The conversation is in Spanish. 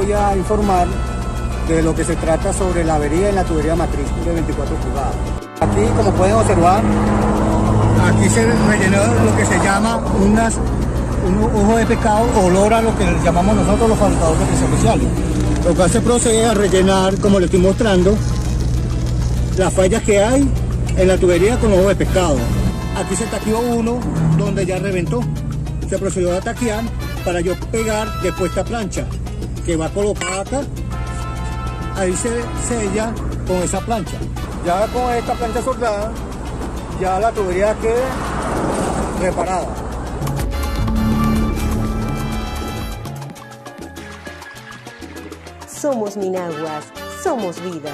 voy a informar de lo que se trata sobre la avería en la tubería matriz de 24 pulgadas. Aquí, como pueden observar, aquí se rellenó lo que se llama un ojo de pescado, olor a lo que llamamos nosotros los fabricadores de presión especiales. Lo que se procede a rellenar, como les estoy mostrando, las fallas que hay en la tubería con ojo de pescado. Aquí se taqueó uno donde ya reventó. Se procedió a taquear para yo pegar después esta plancha que va colocada acá. Ahí se sella con esa plancha. Ya con esta plancha soldada, ya la tubería queda reparada. Somos Minaguas, somos vida.